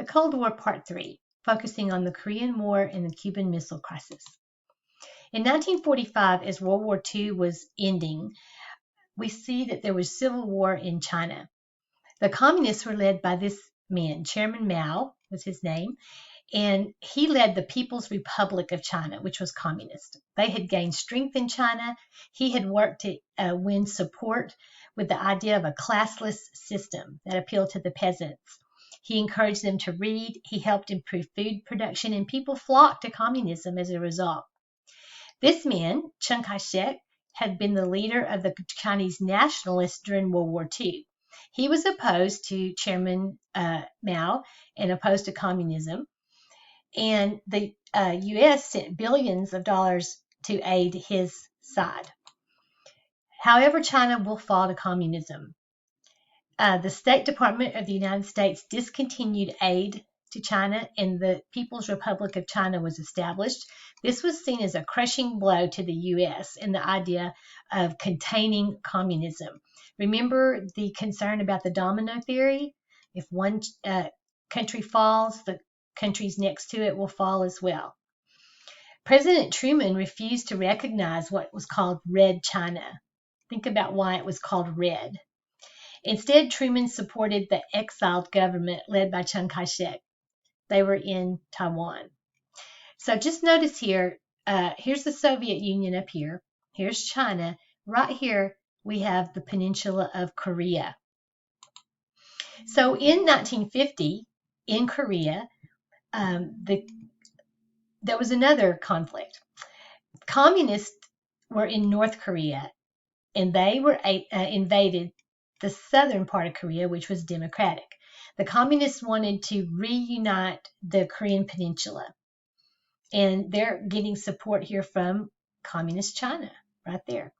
The Cold War Part 3, focusing on the Korean War and the Cuban Missile Crisis. In 1945, as World War II was ending, we see that there was civil war in China. The communists were led by this man, Chairman Mao was his name, and he led the People's Republic of China, which was communist. They had gained strength in China. He had worked to win support with the idea of a classless system that appealed to the peasants. He encouraged them to read. He helped improve food production, and people flocked to communism as a result. This man, Chiang Kai-shek, had been the leader of the Chinese nationalists during World War II. He was opposed to Chairman Mao and opposed to communism. And the U.S. sent billions of dollars to aid his side. However, China will fall to communism. The State Department of the United States discontinued aid to China, and the People's Republic of China was established. This was seen as a crushing blow to the U.S. and the idea of containing communism. Remember the concern about the domino theory? If one country falls, the countries next to it will fall as well. President Truman refused to recognize what was called Red China. Think about why it was called Red. Instead, Truman supported the exiled government led by Chiang Kai-shek. They were in Taiwan. So just notice here, here's the Soviet Union up here. Here's China. Right here, we have the peninsula of Korea. So in 1950, in Korea, there was another conflict. Communists were in North Korea, and they were invaded the southern part of Korea, which was democratic. The communists wanted to reunite the Korean peninsula, and they're getting support here from communist China, right there.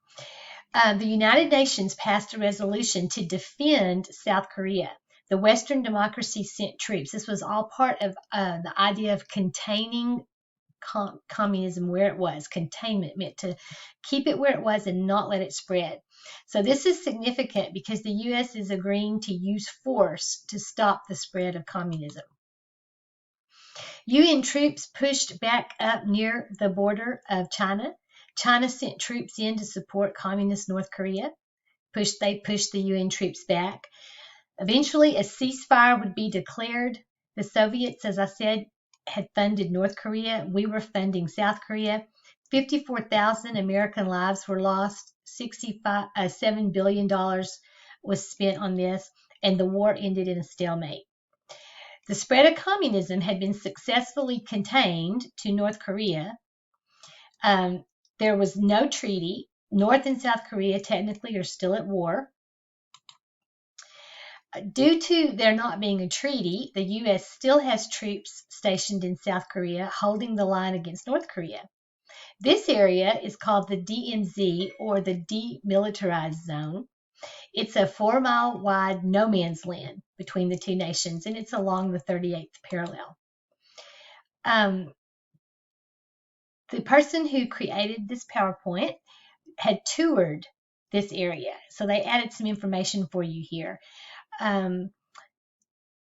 The United Nations passed a resolution to defend South Korea. The Western democracies sent troops. This was all part of the idea of containing communism where it was. Containment meant to keep it where it was and not let it spread. So this is significant because the U.S. is agreeing to use force to stop the spread of communism. UN troops pushed back up near the border of China. China sent troops in to support communist North Korea. They pushed the UN troops back. Eventually, a ceasefire would be declared. The Soviets, as I said, had funded North Korea. We were funding South Korea. 54,000 American lives were lost. $7 billion was spent on this, and the war ended in a stalemate. The spread of communism had been successfully contained to North Korea. There was no treaty. North and South Korea technically are still at war. Due to there not being a treaty, the U.S. still has troops stationed in South Korea holding the line against North Korea. This area is called the DMZ, or the Demilitarized Zone. It's a 4-mile wide no man's land between the two nations, and it's along the 38th parallel. The person who created this PowerPoint had toured this area, so they added some information for you here.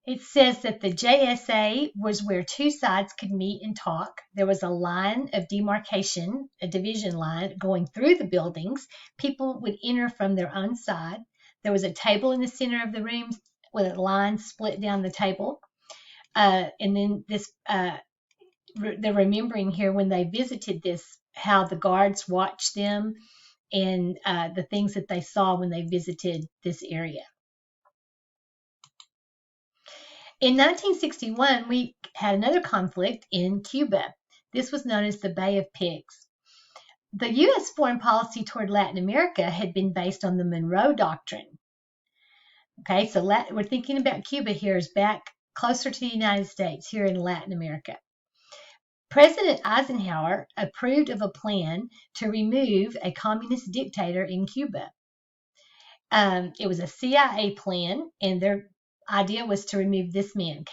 It says that the JSA was where two sides could meet and talk. There was a line of demarcation, a division line going through the buildings. People would enter from their own side. There was a table in the center of the room with a line split down the table. And then this, they're remembering here when they visited this, how the guards watched them and the things that they saw when they visited this area. In 1961, we had another conflict in Cuba. This was known as the Bay of Pigs. The U.S. foreign policy toward Latin America had been based on the Monroe Doctrine. Okay, so we're thinking about Cuba here as back closer to the United States, here in Latin America. President Eisenhower approved of a plan to remove a communist dictator in Cuba. It was a CIA plan, and their idea was to remove this man,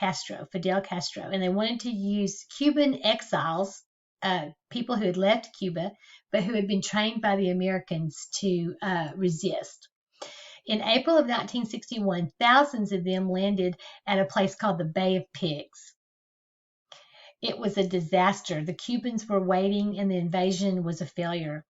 Fidel Castro, and they wanted to use Cuban exiles, people who had left Cuba, but who had been trained by the Americans to resist. In April of 1961, thousands of them landed at a place called the Bay of Pigs. It was a disaster. The Cubans were waiting, and the invasion was a failure.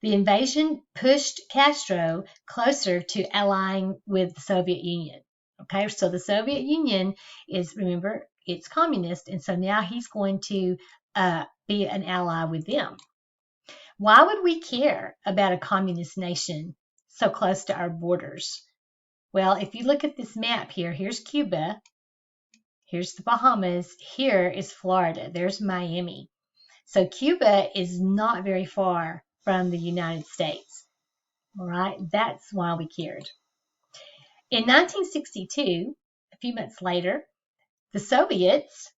The invasion pushed Castro closer to allying with the Soviet Union. Okay, so the Soviet Union is, remember, it's communist, and so now he's going to be an ally with them. Why would we care about a communist nation so close to our borders? Well, if you look at this map here, here's Cuba, here's the Bahamas, here is Florida, there's Miami. So Cuba is not very far from the United States. All right, that's why we cared. In 1962, a few months later, the Soviets,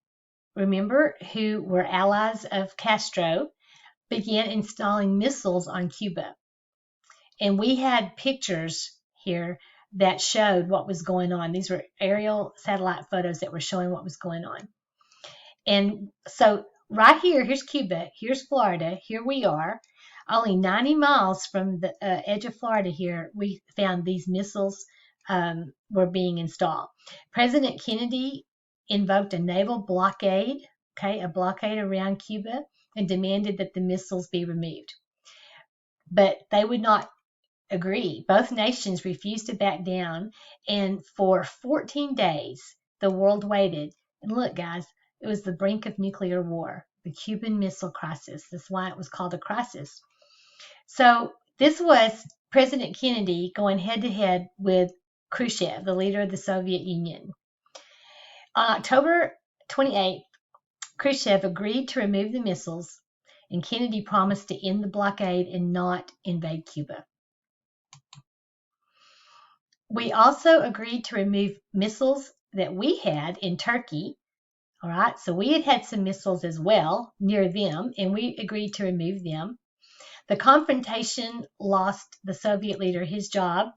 remember, who were allies of Castro, began installing missiles on Cuba. And we had pictures here that showed what was going on. These were aerial satellite photos that were showing what was going on. And so right here, here's Cuba, here's Florida, here we are. Only 90 miles from the edge of Florida here, we found these missiles were being installed. President Kennedy invoked a naval blockade, okay, a blockade around Cuba, and demanded that the missiles be removed. But they would not agree. Both nations refused to back down, and for 14 days, the world waited. And look, guys, it was the brink of nuclear war, the Cuban Missile Crisis. That's why it was called a crisis. So this was President Kennedy going head-to-head with Khrushchev, the leader of the Soviet Union. On October 28th, Khrushchev agreed to remove the missiles, and Kennedy promised to end the blockade and not invade Cuba. We also agreed to remove missiles that we had in Turkey. All right, so we had some missiles as well near them, and we agreed to remove them. The confrontation lost the Soviet leader his job,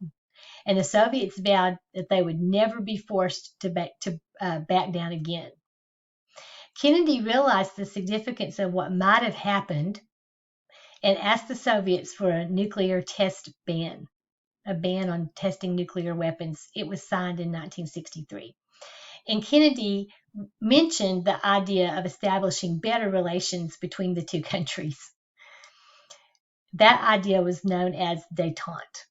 and the Soviets vowed that they would never be forced to back down again. Kennedy realized the significance of what might have happened and asked the Soviets for a nuclear test ban, a ban on testing nuclear weapons. It was signed in 1963. And Kennedy mentioned the idea of establishing better relations between the two countries. That idea was known as détente.